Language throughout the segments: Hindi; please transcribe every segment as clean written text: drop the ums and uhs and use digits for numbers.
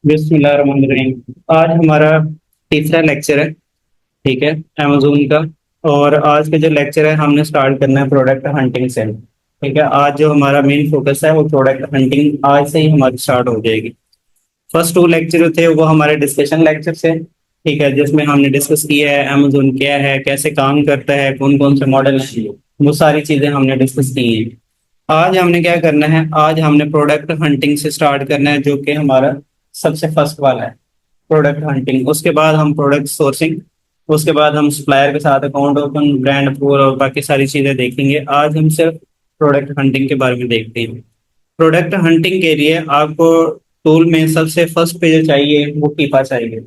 बिस्मिल्लाहिर्रहमानिर्रहीम। आज हमारा तीसरा लेक्चर है। ठीक है, अमेजोन का। और आज का जो लेक्चर है हमने स्टार्ट करना है प्रोडक्ट हंटिंग से। ठीक है, आज जो हमारा मेन फोकस है वो प्रोडक्ट हंटिंग आज से ही हमारी स्टार्ट हो जाएगी। फर्स्ट टू लेक्चर जो थे वो हमारे डिस्कशन लेक्चर से। ठीक है, जिसमें हमने डिस्कस किया है अमेजोन क्या है, कैसे काम करता है, कौन कौन से मॉडल हैं, वो सारी चीज़ें हमने डिस्कस की हैं। आज हमने क्या करना है, आज हमने प्रोडक्ट हंटिंग से स्टार्ट करना है, जो कि हमारा सबसे फर्स्ट वाला है प्रोडक्ट हंटिंग। उसके बाद हम प्रोडक्ट सोर्सिंग, उसके बाद हम सप्लायर के साथ अकाउंट ओपन, ब्रांड अप्रूवल और बाकी सारी चीज़ें देखेंगे। आज हम सिर्फ प्रोडक्ट हंटिंग के बारे में देखते हैं। प्रोडक्ट हंटिंग के लिए आपको टूल में सबसे फर्स्ट पे जो चाहिए वो कीपा चाहिए।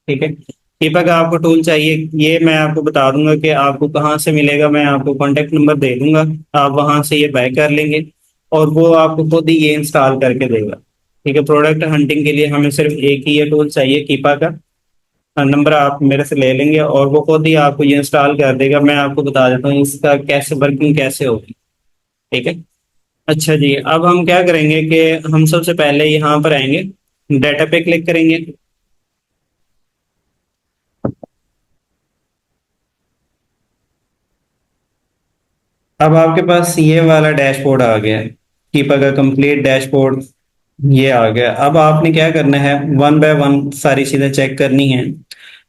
ठीक है, कीपा का आपको टूल चाहिए। ये मैं आपको बता दूंगा कि आपको कहाँ से मिलेगा, मैं आपको कॉन्टेक्ट नंबर दे दूंगा। आप वहां से ये बाय कर लेंगे और वो आपको खुद ही ये इंस्टॉल करके देगा। ठीक है, प्रोडक्ट हंटिंग के लिए हमें सिर्फ एक ही ये टूल चाहिए कीपा का। नंबर आप मेरे से ले लेंगे और वो खुद ही आपको ये इंस्टॉल कर देगा। मैं आपको बता देता हूँ इसका कैसे वर्किंग कैसे होगी। ठीक है, अच्छा जी, अब हम क्या करेंगे कि हम सबसे पहले यहाँ पर आएंगे, डाटा पे क्लिक करेंगे। अब आपके पास ये वाला डैशबोर्ड आ गया है, कीपा का कंप्लीट डैशबोर्ड ये आ गया। अब आपने क्या करना है, वन बाय वन सारी चीजें चेक करनी है।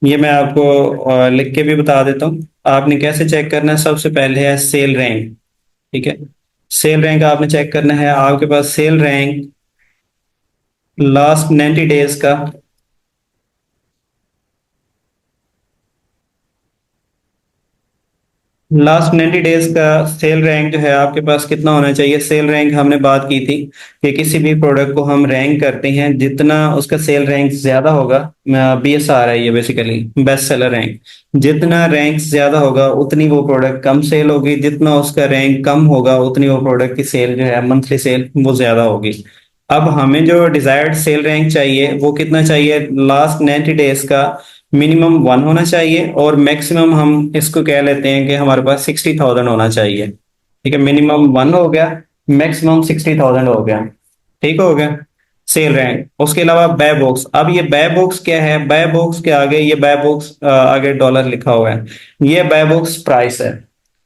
ये मैं आपको लिख के भी बता देता हूँ। आपने कैसे चेक करना है, सबसे पहले है सेल रैंक। ठीक है, सेल रैंक आपने चेक करना है। आपके पास सेल रैंक लास्ट 90 डेज का, लास्ट 90 डेज का सेल रैंक जो है आपके पास कितना होना चाहिए। सेल रैंक हमने बात की थी कि किसी भी प्रोडक्ट को हम रैंक करते हैं, जितना उसका सेल रैंक ज्यादा होगा, BSR है ये बेसिकली बेस्ट सेलर रैंक। जितना रैंक ज्यादा होगा उतनी वो प्रोडक्ट कम सेल होगी, जितना उसका रैंक कम होगा उतनी वो प्रोडक्ट की सेल जो है मंथली सेल वो ज्यादा होगी। अब हमें जो डिजायर्ड सेल रैंक चाहिए वो कितना चाहिए, लास्ट 90 डेज का मिनिमम 1 होना चाहिए और मैक्सिमम हम इसको कह लेते हैं कि हमारे पास 60,000 होना चाहिए। ठीक है, मिनिमम 1 हो गया, मैक्सिमम 60,000 हो गया। ठीक हो गया सेल रैंक। उसके अलावा बै बॉक्स, अब ये बै बॉक्स क्या है, बै बॉक्स के आगे ये बै बॉक्स आगे डॉलर लिखा हुआ है, ये बै बॉक्स प्राइस है।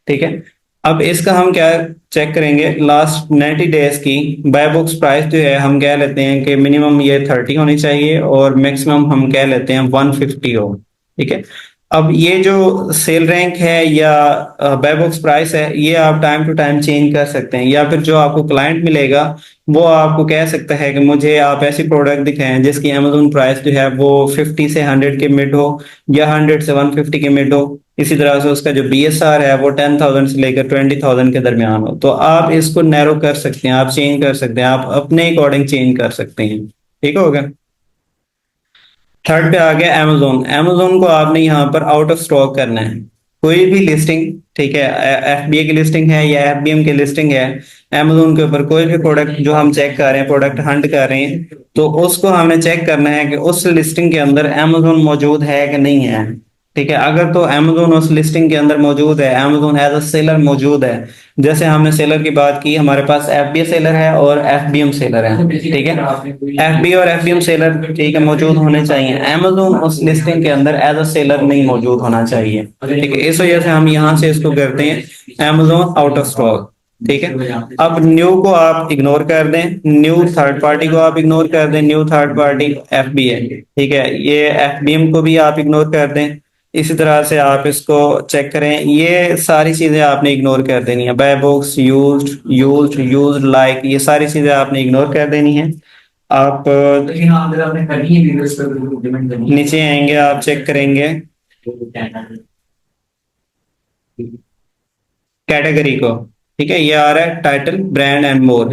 ठीक है, अब इसका हम क्या चेक करेंगे, लास्ट 90 डेज की बाय बुक्स प्राइस जो है हम कह लेते हैं कि मिनिमम ये 30 होनी चाहिए और मैक्सिमम हम कह लेते हैं 150 हो। ठीक है, अब ये जो सेल रैंक है या बाय बुक्स प्राइस है ये आप टाइम टू टाइम चेंज कर सकते हैं, या फिर जो आपको क्लाइंट मिलेगा वो आपको कह सकता है कि मुझे आप ऐसी प्रोडक्ट दिखाएं जिसकी अमेजोन प्राइस जो है वो 50 से 100 के मिड हो या 100 से 150 के मिड हो। इसी तरह से उसका जो BSR है वो 10,000 से लेकर 20,000 के दरमियान हो। तो आप इसको नैरो कर सकते हैं, आप चेंज कर सकते हैं, आप अपने अकॉर्डिंग चेंज कर सकते हैं। ठीक हो गया। थर्ड पे आ गया अमेजोन। अमेजोन को आपने यहाँ पर आउट ऑफ स्टॉक करना है। कोई भी लिस्टिंग, ठीक है, FBA की लिस्टिंग है या FBM की लिस्टिंग है, अमेजोन के ऊपर कोई भी प्रोडक्ट जो हम चेक कर रहे हैं, प्रोडक्ट हंट कर रहे हैं, तो उसको हमें चेक करना है कि उस लिस्टिंग के अंदर अमेजोन मौजूद है कि नहीं है। ठीक है, अगर तो अमेजोन उस लिस्टिंग के अंदर मौजूद है, अमेजोन एज अ सेलर मौजूद है, जैसे हमने सेलर की बात की, हमारे पास FBA सेलर है और FBM सेलर है। ठीक है, FBA और FBM सेलर ठीक है मौजूद होने चाहिए, अमेजोन उस लिस्टिंग के अंदर एज अ सेलर नहीं मौजूद होना चाहिए। ठीक है, इस वजह से हम यहाँ से इसको करते हैं अमेजोन आउट ऑफ स्टॉक। ठीक है, अब न्यू को आप इग्नोर कर दें, न्यू थर्ड पार्टी को आप इग्नोर कर दें, न्यू थर्ड पार्टी FBA। ठीक है, ये FBM को भी आप इग्नोर कर दें। इसी तरह से आप इसको चेक करें, ये सारी चीजें आपने इग्नोर कर देनी है, buy box, used, used like, ये सारी चीजें आपने इग्नोर कर देनी है। आप लेकिन आपने करनी है वीडियोस पर इम्प्लीमेंट करनी है। नीचे आएंगे, आप चेक करेंगे कैटेगरी को। ठीक है, ये आ रहा है title, brand and more.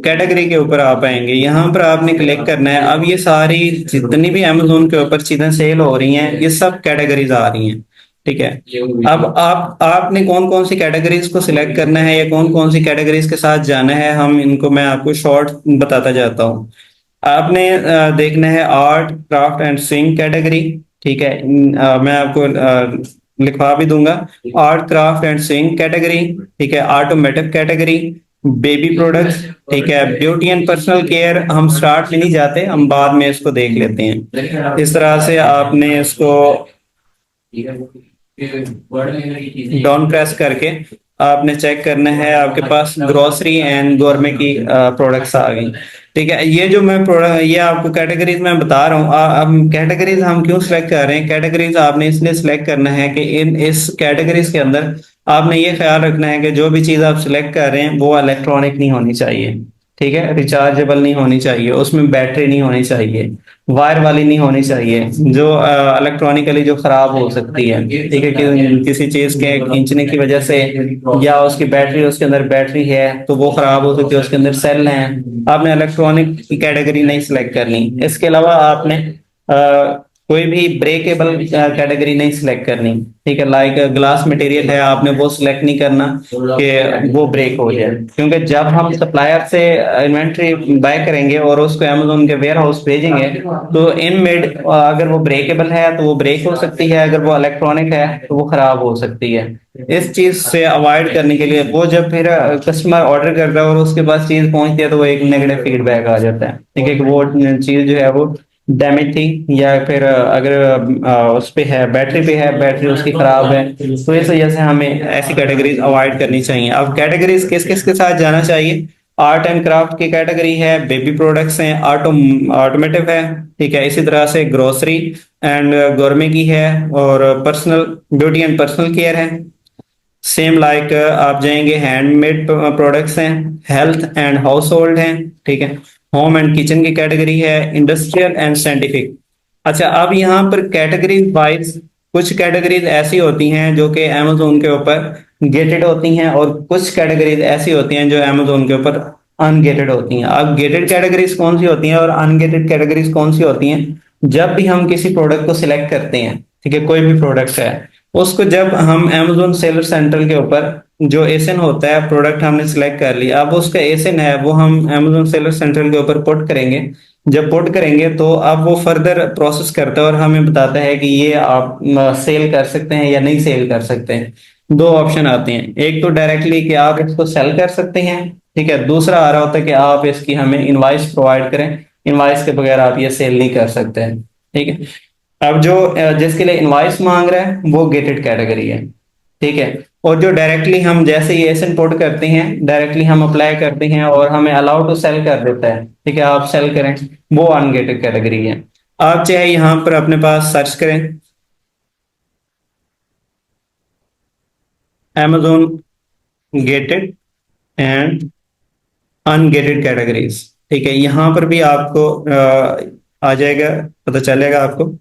Category के ऊपर आप आएंगे, यहाँ पर आपने क्लिक करना है। अब ये सारी जितनी भी अमेजोन के ऊपर चीजें सेल हो रही हैं ये सब कैटेगरीज आ रही हैं। ठीक है, अब आपने कौन कौन सी कैटेगरीज को सिलेक्ट करना है या कौन कौन सी कैटेगरीज के साथ जाना है, हम इनको मैं आपको शॉर्ट बताता जाता हूँ। आपने देखना है art craft and swing category. ठीक है, मैं आपको लिखवा भी दूंगा, art craft and swing category. ठीक है, ऑटोमेटिक कैटेगरी, बेबी प्रोडक्ट्स, ठीक है, ब्यूटी एंड पर्सनल केयर हम स्टार्ट में नहीं जाते, हम बाद में इसको देख लेते हैं। इस तरह से आपने इसको डाउन प्रेस करके आपने चेक करना है, आपके पास ग्रोसरी एंड गोरमे की प्रोडक्ट्स आ गई। ठीक है, ये जो मैं प्रोडक्ट, ये आपको कैटेगरीज मैं बता रहा हूँ। अब कैटेगरीज हम क्यों सिलेक्ट कर रहे हैं? कैटेगरीज आपने इसलिए सिलेक्ट करना है कि इस कैटेगरीज के अंदर आपने ये ख्याल रखना है कि जो भी चीज़ आप सिलेक्ट कर रहे हैं वो इलेक्ट्रॉनिक नहीं होनी चाहिए। ठीक है, रिचार्जेबल नहीं होनी चाहिए, उसमें बैटरी नहीं होनी चाहिए, वायर वाली नहीं होनी चाहिए, जो इलेक्ट्रॉनिकली जो खराब हो सकती है। ठीक है, कि किसी चीज के खींचने की वजह से या उसकी बैटरी, उसके अंदर बैटरी है तो वो खराब हो सकती है, उसके अंदर सेल हैं। आपने इलेक्ट्रॉनिक की कैटेगरी नहीं सिलेक्ट करनी। इसके अलावा आपने कोई भी ब्रेकेबल कैटेगरी नहीं सिलेक्ट करनी। ठीक है, लाइक ग्लास मटेरियल है, आपने वो सिलेक्ट नहीं करना कि वो ब्रेक हो जाए, क्योंकि जब हम सप्लायर से इन्वेंट्री बाय करेंगे और उसको अमेज़न के वेयर हाउस भेजेंगे तो इन मेड अगर वो ब्रेकेबल है तो वो ब्रेक हो सकती है, अगर वो इलेक्ट्रॉनिक है तो वो खराब हो सकती है। इस चीज से अवॉइड करने के लिए वो जब फिर कस्टमर ऑर्डर करता है और उसके पास चीज पहुंचती है तो वो एक नेगेटिव फीडबैक आ जाता है। ठीक है, कि वो चीज जो है वो डैमेज थी, या फिर अगर उस पे है, बैटरी पे है, बैटरी उसकी खराब है, तो इस वजह से हमें ऐसी कैटेगरीज अवॉइड करनी चाहिए। अब कैटेगरीज किस किस के साथ जाना चाहिए? आर्ट एंड क्राफ्ट की कैटेगरी है, बेबी प्रोडक्ट्स हैं, ऑटोमेटिव है, ठीक है, इसी तरह से ग्रोसरी एंड गोरमे की है, और personal beauty and personal care है। सेम लाइक आप जाएंगे, हैंडमेड प्रोडक्ट्स हैं, हेल्थ एंड हाउस होल्ड हैं, ठीक है, होम एंड किचन की कैटेगरी है, इंडस्ट्रियल एंड साइंटिफिक। अच्छा, अब यहाँ पर कैटेगरीज वाइज कुछ कैटेगरीज ऐसी होती हैं जो कि अमेजोन के ऊपर गेटेड होती हैं, और कुछ कैटेगरीज ऐसी होती हैं जो अमेजोन के ऊपर अनगेटेड होती हैं। अब गेटेड कैटेगरीज कौन सी होती हैं और अनगेटेड कैटेगरीज कौन सी होती हैं? जब भी हम किसी प्रोडक्ट को सिलेक्ट करते हैं, ठीक है, कोई भी प्रोडक्ट है, उसको जब हम Amazon सेलर सेंटर के ऊपर जो एसन होता है, प्रोडक्ट हमने सिलेक्ट कर लिया, अब उसका एसन है वो हम Amazon सेलर सेंटर के ऊपर पुट करेंगे। जब पुट करेंगे तो अब वो फर्दर प्रोसेस करता है और हमें बताता है कि ये आप सेल कर सकते हैं या नहीं सेल कर सकते हैं। दो ऑप्शन आते हैं, एक तो डायरेक्टली कि आप इसको सेल कर सकते हैं, ठीक है, दूसरा आ रहा होता है कि आप इसकी हमें इनवाइस प्रोवाइड करें, इनवाइस के बगैर आप ये सेल नहीं कर सकते हैं। ठीक है, अब जो जिसके लिए इनवाइस मांग रहा है वो गेटेड कैटेगरी है। ठीक है, और जो डायरेक्टली हम जैसे ही एस इम्पोर्ट करते हैं, डायरेक्टली हम अप्लाई करते हैं और हमें अलाउ टू सेल कर देता है, ठीक है, आप सेल करें, वो अनगेटेड कैटेगरी है। आप चाहे यहाँ पर अपने पास सर्च करें Amazon gated and ungated categories. ठीक है, यहाँ पर भी आपको आ जाएगा, पता चलेगा आपको।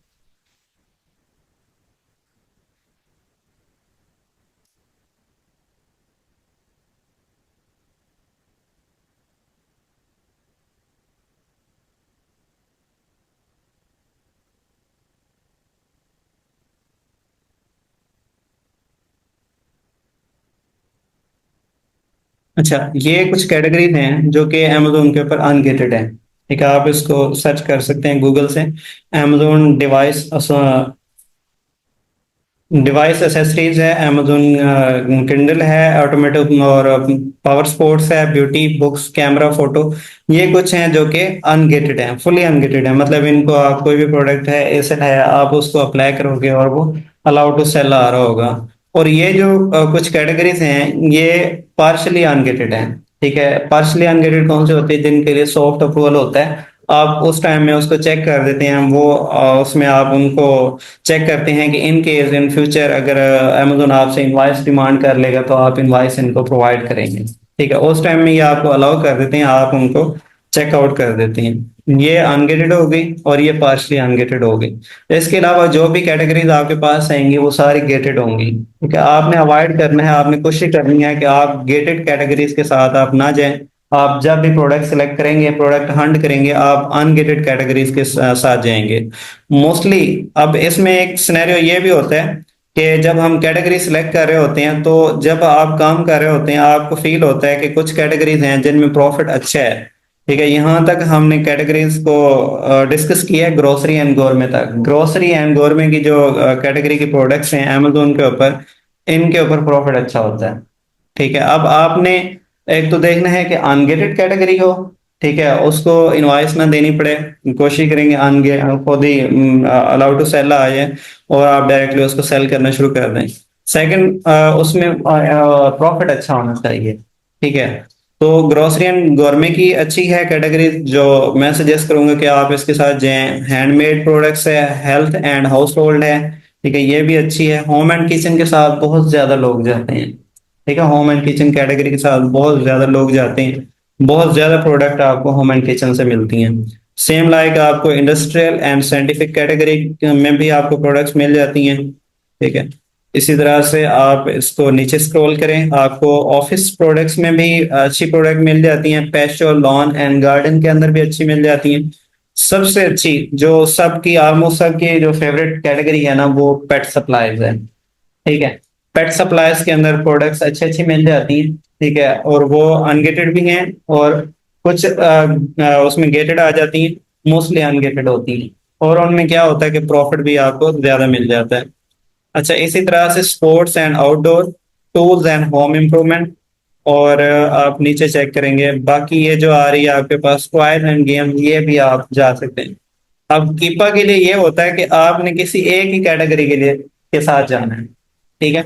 अच्छा, ये कुछ कैटेगरीज हैं जो कि अमेजोन के ऊपर अनगेटेड है। ठीक है, आप इसको सर्च कर सकते हैं गूगल से। अमेजोन डिवाइस एसेसरीज है, अमेजोन किंडल है, ऑटोमेटिक और पावर स्पोर्ट्स है, ब्यूटी बुक्स, कैमरा फोटो, ये कुछ हैं जो कि अनगेटेड हैं, फुली अनगेटेड है। मतलब इनको आप कोई भी प्रोडक्ट है, एसेट है, आप उसको अप्लाई करोगे और वो अलाउ टू सेल आ रहा होगा। और ये जो कुछ कैटेगरीज हैं ये पार्शली अनगेटेड हैं। ठीक है, पार्शली अनगेटेड कौन से होते हैं? जिनके लिए सॉफ्ट अप्रूवल होता है, आप उस टाइम में उसको चेक कर देते हैं, वो उसमें आप उनको चेक करते हैं कि इन केस इन फ्यूचर अगर अमेजोन आपसे इनवाइस डिमांड कर लेगा तो आप इनवाइस इनको प्रोवाइड करेंगे। ठीक है, उस टाइम में ये आपको अलाउ कर देते हैं, आप उनको चेकआउट कर देते हैं। ये अनगेटेड हो गई और ये पार्शली अनगेटेड हो गई। इसके अलावा जो भी कैटेगरीज आपके पास आएंगी वो सारी गेटेड होंगी। ठीक है, आपने अवॉइड करना है, आपने कोशिश करनी है कि आप गेटेड कैटेगरीज के साथ आप ना जाएं। आप जब भी प्रोडक्ट सेलेक्ट करेंगे, प्रोडक्ट हंट करेंगे, आप अनगेटेड कैटेगरीज के साथ जाएंगे मोस्टली। अब इसमें एक सिनेरियो ये भी होता है कि जब हम कैटेगरी सिलेक्ट कर रहे होते हैं, तो जब आप काम कर रहे होते हैं आपको फील होता है कि कुछ कैटेगरीज हैं जिनमें प्रॉफिट अच्छा है। ठीक है, यहाँ तक हमने कैटेगरीज को डिस्कस किया है, ग्रोसरी एंड गोरमे तक। ग्रोसरी एंड गोरमे की जो कैटेगरी की प्रोडक्ट्स हैं अमेजोन के ऊपर, इनके ऊपर प्रॉफिट अच्छा होता है। ठीक है, अब आपने एक तो देखना है कि अनगेटेड कैटेगरी हो, ठीक है, उसको इनवॉइस ना देनी पड़े, कोशिश करेंगे अनगे खुद ही अलाउड टू सेल आ जाए और आप डायरेक्टली उसको सेल करना शुरू कर दें। सेकंड, उसमें प्रॉफिट अच्छा होना चाहिए, ठीक है। तो ग्रोसरी एंड गोरमे की अच्छी है कैटेगरी, जो मैं सजेस्ट करूंगा कि आप इसके साथ जाएं। हैंडमेड प्रोडक्ट्स है, हेल्थ एंड हाउस होल्ड है, ठीक है, ये भी अच्छी है। होम एंड किचन के साथ बहुत ज्यादा लोग जाते हैं, ठीक है, होम एंड किचन कैटेगरी के साथ बहुत ज्यादा लोग जाते हैं। बहुत ज्यादा प्रोडक्ट आपको होम एंड किचन से मिलती हैं। सेम लाइक आपको इंडस्ट्रियल एंड साइंटिफिक कैटेगरी में भी आपको प्रोडक्ट्स मिल जाती हैं, ठीक है। इसी तरह से आप इसको नीचे स्क्रॉल करें, आपको ऑफिस प्रोडक्ट्स में भी अच्छी प्रोडक्ट मिल जाती हैं। पेस्ट और लॉन एंड गार्डन के अंदर भी अच्छी मिल जाती हैं। सबसे अच्छी जो सबकी ऑलमोस्ट सबकी जो फेवरेट कैटेगरी है ना, वो पेट सप्लाईज है, ठीक है। पेट सप्लाईज के अंदर प्रोडक्ट्स अच्छी अच्छी मिल जाती हैं, ठीक है, और वो अनगेटेड भी हैं और कुछ उसमें गेटेड आ जाती हैं, मोस्टली अनगेटेड होती हैं। और उनमें क्या होता है कि प्रॉफिट भी आपको ज्यादा मिल जाता है। अच्छा, इसी तरह से sports and outdoor tools and home improvement, और आप नीचे चेक करेंगे बाकी ये जो आ रही है आपके पास टॉयज एंड गेम, ये भी आप जा सकते हैं। अब कीपा के लिए ये होता है कि आपने किसी एक ही कैटेगरी के लिए के साथ जाना है, ठीक है।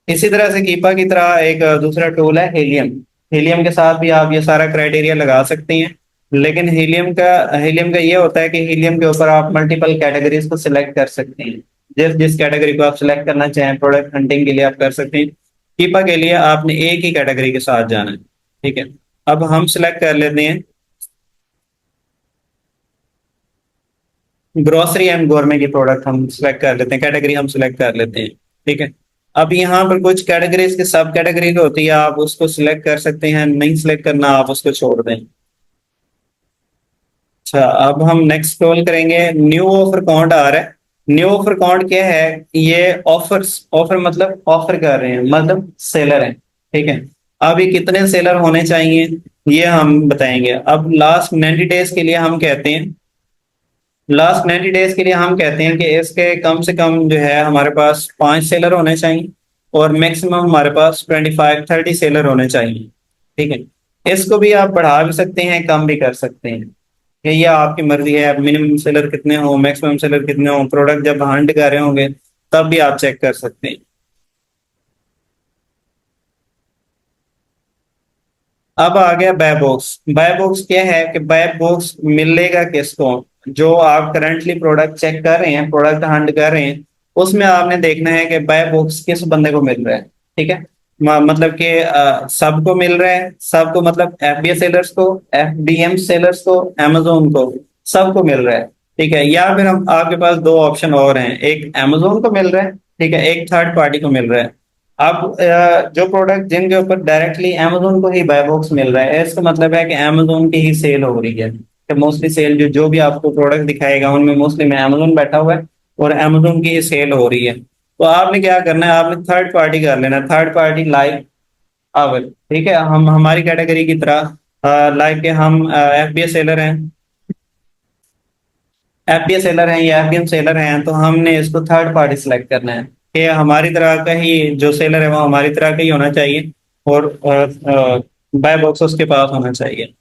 इसी तरह से कीपा की तरह एक दूसरा टूल है हीलियम। हीलियम के साथ भी आप ये सारा क्राइटेरिया लगा सकते हैं, लेकिन हीलियम का ये होता है कि हीलियम के ऊपर आप मल्टीपल कैटेगरीज को सिलेक्ट कर सकते हैं। जिस जिस कैटेगरी को आप सिलेक्ट करना चाहें प्रोडक्ट हंटिंग के लिए आप कर सकते हैं। कीपा के लिए आपने एक ही कैटेगरी के साथ जाना है, ठीक है। अब हम सिलेक्ट कर लेते हैं ग्रोसरी एंड गोरमे की प्रोडक्ट, हम सिलेक्ट कर लेते हैं, कैटेगरी हम सिलेक्ट कर लेते हैं, ठीक है। अब यहाँ पर कुछ कैटेगरीज के सब कैटेगरी होती है, आप उसको सिलेक्ट कर सकते हैं, नहीं सिलेक्ट करना आप उसको छोड़ दें। अच्छा, अब हम नेक्स्ट स्क्रॉल करेंगे, न्यू ऑफर काउंट आ रहा है। न्यू ऑफर काउंट क्या है? ये ऑफर्स, ऑफर मतलब ऑफर कर रहे हैं, मतलब सेलर हैं, ठीक है। अब ये कितने सेलर होने चाहिए ये हम बताएंगे। अब लास्ट 90 डेज के लिए हम कहते हैं, लास्ट 90 डेज के लिए हम कहते हैं कि इसके कम से कम जो है हमारे पास 5 सेलर होने चाहिए और मैक्सिमम हमारे पास 25-30 सेलर होने चाहिए, ठीक है। इसको भी आप बढ़ा भी सकते हैं, कम भी कर सकते हैं, ये आपकी मर्जी है। मिनिमम सेलर कितने हो, मैक्सिमम सेलर कितने हो, प्रोडक्ट जब हंट कर रहे होंगे तब भी आप चेक कर सकते हैं। अब आ गया बाय बॉक्स। बाय बॉक्स क्या है कि बाय बॉक्स मिलेगा किसको? जो आप करंटली प्रोडक्ट चेक कर रहे हैं, प्रोडक्ट हंट कर रहे हैं, उसमें आपने देखना है कि बाय बॉक्स किस बंदे को मिल रहा है, ठीक है। मतलब कि सबको मिल रहा है, सबको मतलब एफबीए सेलर्स को, एफडीएम सेलर्स को, amazon को, सबको मिल रहा है, ठीक है। या फिर हम आपके पास दो ऑप्शन और हैं, एक amazon को मिल रहा है, ठीक है, एक थर्ड पार्टी को मिल रहा है। अब जो प्रोडक्ट जिनके ऊपर डायरेक्टली amazon को ही बाय बॉक्स मिल रहा है, इसका मतलब है कि amazon की ही सेल हो रही है। कि मोस्टली सेल जो जो भी आपको प्रोडक्ट दिखाएगा उनमें मोस्टली में amazon बैठा हुआ है और amazon की ही सेल हो रही है। तो आपने क्या करना है, आपने थर्ड पार्टी कर लेना, थर्ड पार्टी लाइक अवर, ठीक है। हम हमारी कैटेगरी की तरह लाइक के हम एफबीए सेलर हैं, एफबीए सेलर हैं या एफबीएम सेलर हैं, तो हमने इसको थर्ड पार्टी सिलेक्ट करना है कि हमारी तरह का ही जो सेलर है वो हमारी तरह का ही होना चाहिए और बाय बॉक्स उसके पास होना चाहिए,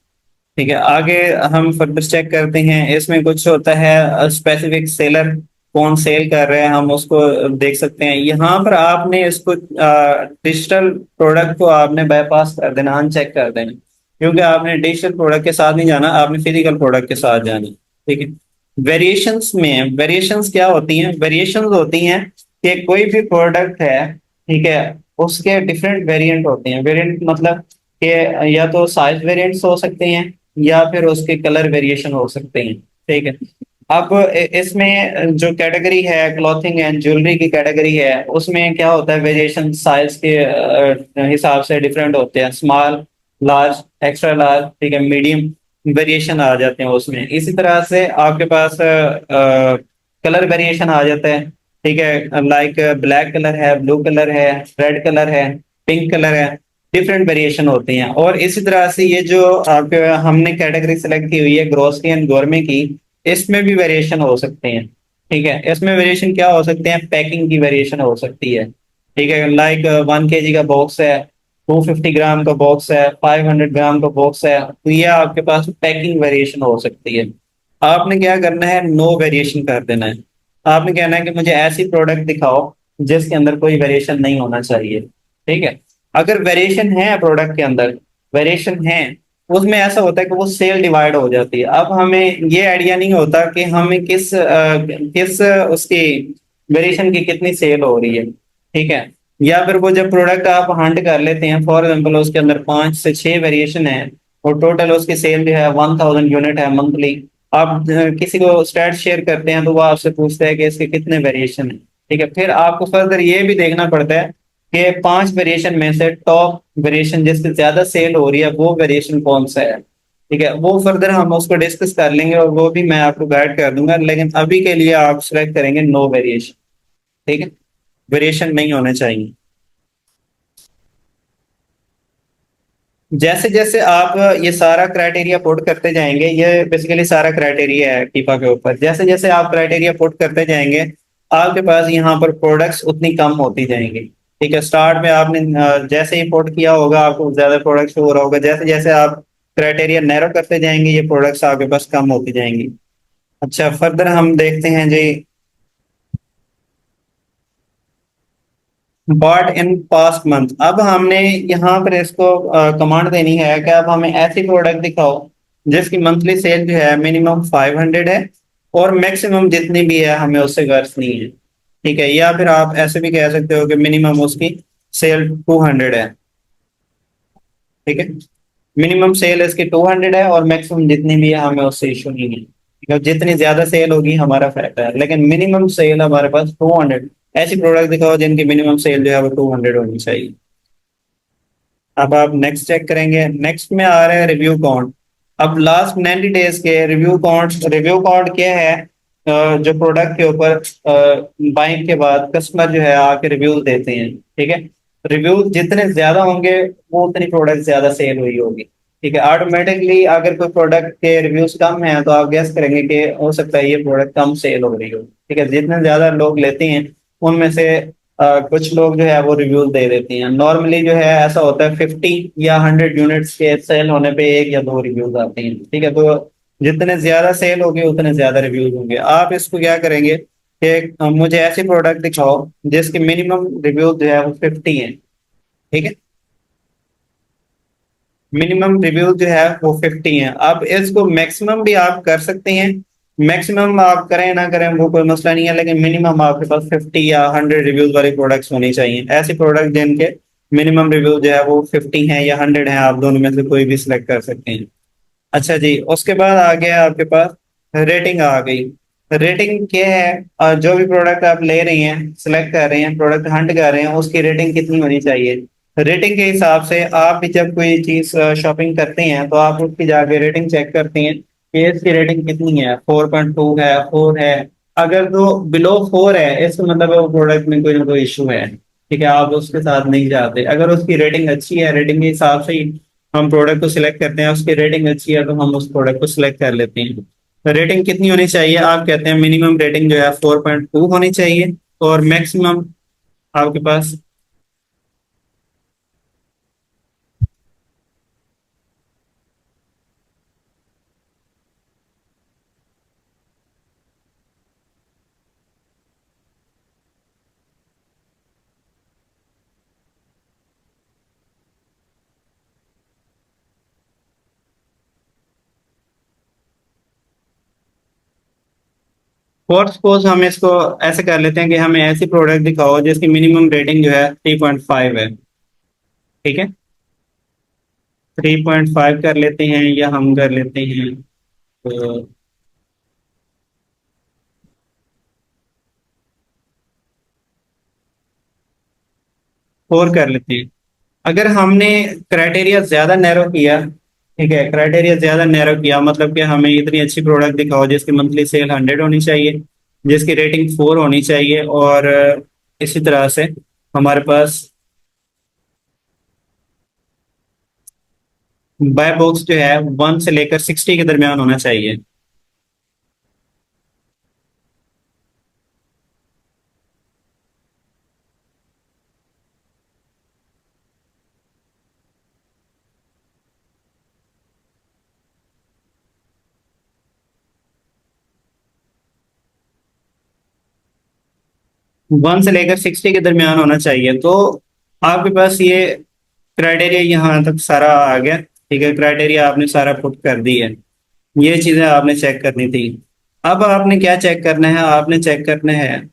ठीक है। आगे हम फर्दर चेक करते हैं, इसमें कुछ होता है स्पेसिफिक सेलर, कौन सेल कर रहे हैं हम उसको देख सकते हैं। यहाँ पर आपने इसको डिजिटल प्रोडक्ट को आपने बाईपास कर देना, अनचेक कर देना, क्योंकि आपने डिजिटल प्रोडक्ट के साथ नहीं जाना, आपने फिजिकल प्रोडक्ट के साथ जाना, ठीक है। वेरिएशंस में वेरिएशंस क्या होती हैं? वेरिएशंस होती हैं कि कोई भी प्रोडक्ट है, ठीक है, उसके डिफरेंट वेरिएंट होते हैं। वेरिएंट मतलब कि या तो साइज वेरिएंट्स हो सकते हैं या फिर उसके कलर वेरिएशन हो सकते हैं, ठीक है। अब इसमें जो कैटेगरी है क्लॉथिंग एंड ज्वेलरी की कैटेगरी है, उसमें क्या होता है, वेरिएशन साइज के हिसाब से डिफरेंट होते हैं, स्मॉल, लार्ज, एक्स्ट्रा लार्ज, ठीक है, मीडियम, वेरिएशन आ जाते हैं उसमें। इसी तरह से आपके पास कलर वेरिएशन आ जाता है, ठीक है, लाइक ब्लैक कलर है, ब्लू कलर है, रेड कलर है, पिंक कलर है, डिफरेंट वेरिएशन होती हैं। और इसी तरह से ये जो आपके हमने कैटेगरी सेलेक्ट की हुई है ग्रोसरी एंड गोरमे की, इसमें भी वेरिएशन हो सकते हैं, ठीक है। इसमें वेरिएशन क्या हो सकते हैं? पैकिंग की वेरिएशन हो सकती है, ठीक है, लाइक 1 kg का बॉक्स है 250 ग्राम का बॉक्स है, 500 ग्राम का बॉक्स है, तो ये आपके पास पैकिंग वेरिएशन हो सकती है। आपने क्या करना है, नो वेरिएशन कर देना है। आपने कहना है कि मुझे ऐसी प्रोडक्ट दिखाओ जिसके अंदर कोई वेरिएशन नहीं होना चाहिए। ठीक है। अगर वेरिएशन है प्रोडक्ट के अंदर, वेरिएशन है, उसमें ऐसा होता है कि वो सेल डिवाइड हो जाती है। अब हमें ये आइडिया नहीं होता कि हमें किस उसकी वेरिएशन की कितनी सेल हो रही है। ठीक है। या फिर वो जब प्रोडक्ट आप हंट कर लेते हैं, फॉर एग्जाम्पल उसके अंदर 5 से 6 वेरिएशन है और टोटल उसकी सेल जो है 1000 यूनिट है मंथली। आप किसी को स्टैट शेयर करते हैं तो वो आपसे पूछता है कि इसके कितने वेरिएशन है। ठीक है। फिर आपको फर्दर ये भी देखना पड़ता है कि 5 वेरिएशन में से टॉप वेरिएशन जिससे ज्यादा सेल हो रही है वो वेरिएशन कौन सा है। ठीक है। वो फर्दर हम उसको डिस्कस कर लेंगे और वो भी मैं आपको गाइड कर दूंगा, लेकिन अभी के लिए आप सिलेक्ट करेंगे नो वेरिएशन। ठीक है। वेरिएशन नहीं होने चाहिए। जैसे जैसे आप ये सारा क्राइटेरिया पुट करते जाएंगे, ये बेसिकली सारा क्राइटेरिया है कीपा के ऊपर, जैसे जैसे आप क्राइटेरिया पुट करते जाएंगे आपके पास यहाँ पर प्रोडक्ट्स उतनी कम होती जाएंगी। ठीक है। स्टार्ट में आपने जैसे ही पुट किया होगा आपको ज्यादा प्रोडक्ट्स हो रहा होगा, जैसे जैसे आप क्राइटेरिया नैरो करते जाएंगे ये प्रोडक्ट्स आपके पास कम होती जाएंगी। अच्छा, फर्दर हम देखते हैं जी, बट इन पास्ट मंथ। अब हमने यहाँ पर इसको कमांड देनी है कि अब हमें ऐसी प्रोडक्ट दिखाओ जिसकी मंथली सेल जो है मिनिमम 500 है और मैक्सिमम जितनी भी है हमें उससे गर्ज नहीं है। ठीक है। या फिर आप ऐसे भी कह सकते हो कि मिनिमम उसकी सेल 200 है। ठीक है। मिनिमम सेल इसकी 200 है और मैक्सिमम जितनी भी है हमें उससे इशू नहीं है, because जितनी ज्यादा सेल होगी हमारा फायदा है, लेकिन मिनिमम सेल हमारे पास 200। ऐसी प्रोडक्ट दिखाओ जिनकी मिनिमम सेल जो है वो 200 होनी चाहिए। अब आप नेक्स्ट चेक करेंगे, नेक्स्ट में आ रहा है रिव्यू काउंट। अब लास्ट 90 डेज के रिव्यू काउंट, रिव्यू काउंट क्या है, जो प्रोडक्ट के ऊपर बाइंग के बाद कस्टमर जो है आके रिव्यूज देते हैं। ठीक है। रिव्यूज जितने ज्यादा होंगे वो उतनी प्रोडक्ट ज्यादा सेल हुई होगी। ठीक है। ऑटोमेटिकली अगर कोई प्रोडक्ट के रिव्यूज कम है तो आप गेस करेंगे कि हो सकता है ये प्रोडक्ट कम सेल हो रही हो। ठीक है। जितने ज्यादा लोग लेते हैं उनमें से कुछ लोग जो है वो रिव्यूज दे देते हैं। नॉर्मली जो है ऐसा होता है 50 या 100 यूनिट्स के सेल होने पे 1 या 2 रिव्यूज आते हैं। ठीक है। तो जितने ज्यादा सेल होगी उतने ज्यादा रिव्यूज होंगे। आप इसको क्या करेंगे कि मुझे ऐसी प्रोडक्ट दिखाओ जिसके मिनिमम रिव्यूज जो है वो 50 है। ठीक है। मिनिमम रिव्यू जो है वो 50 है। अब इसको मैक्सिमम भी आप कर सकते हैं, मैक्सिमम आप करें ना करें वो कोई मसला नहीं है, लेकिन मिनिमम आपके पास 50 या 100 रिव्यूज वाली प्रोडक्ट्स होनी चाहिए। ऐसी प्रोडक्ट जिनके मिनिमम रिव्यू जो है वो 50 है या 100 है, आप दोनों में से कोई भी सिलेक्ट कर सकते हैं। अच्छा जी, उसके बाद आ गया आपके पास रेटिंग आ गई। रेटिंग क्या है, जो भी प्रोडक्ट आप ले रही हैं, सिलेक्ट कर रहे हैं, प्रोडक्ट हंट कर रहे हैं, उसकी रेटिंग कितनी होनी चाहिए। रेटिंग के हिसाब से आप भी जब कोई चीज शॉपिंग करते हैं तो आप उसकी जाके रेटिंग चेक करते हैं कि इसकी रेटिंग कितनी है, 4.2 है, 4 है। अगर तो बिलो 4 है इसका मतलब है वो प्रोडक्ट में कोई ना कोई इशू है। ठीक है। आप उसके साथ नहीं जाते। अगर उसकी रेटिंग अच्छी है, रेटिंग के हिसाब से ही हम प्रोडक्ट को सिलेक्ट करते हैं, उसकी रेटिंग अच्छी है तो हम उस प्रोडक्ट को सिलेक्ट कर लेते हैं। रेटिंग कितनी होनी चाहिए, आप कहते हैं मिनिमम रेटिंग जो है 4.2 होनी चाहिए और मैक्सिमम आपके पास। फॉर सपोज हम इसको ऐसे कर लेते हैं कि हमें ऐसी प्रोडक्ट दिखाओ जिसकी मिनिमम रेटिंग जो है 3.5 है। ठीक है। 3.5 कर लेते हैं या हम कर लेते हैं तो 4 कर लेते हैं। अगर हमने क्राइटेरिया ज्यादा नैरो किया, ठीक है, क्राइटेरिया ज्यादा नैरो किया मतलब कि हमें इतनी अच्छी प्रोडक्ट दिखाओ जिसकी मंथली सेल 100 होनी चाहिए, जिसकी रेटिंग 4 होनी चाहिए और इसी तरह से हमारे पास बाय बॉक्स जो है 1 से लेकर 60 के दरमियान होना चाहिए। 1 से लेकर 60 के दरमियान होना चाहिए। तो आपके पास ये क्राइटेरिया यहाँ तक सारा आ गया। ठीक है, क्राइटेरिया आपने सारा पुट कर दी है। ये चीजें आपने चेक करनी थी। अब आपने क्या चेक करना है, आपने चेक करना है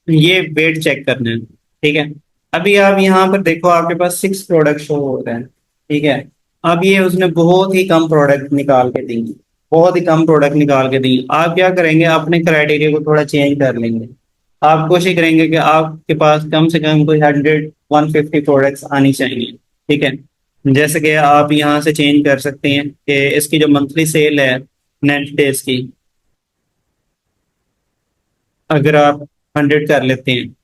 ये वेट चेक करना है। ठीक है, अभी आप यहाँ पर देखो, आपके पास 6 प्रोडक्ट शो हो रहे हैं। ठीक है, अब ये उसने बहुत ही कम प्रोडक्ट निकाल के दी, बहुत ही कम प्रोडक्ट निकाल के दी। आप क्या करेंगे, अपने क्राइटेरिया को थोड़ा चेंज कर लेंगे। आप कोशिश करेंगे कि आपके पास कम से कम कोई 100-150 प्रोडक्ट्स आनी चाहिए। ठीक है, जैसे कि आप यहाँ से चेंज कर सकते हैं कि इसकी जो मंथली सेल है 90 डेज की, अगर आप 100 कर लेते हैं।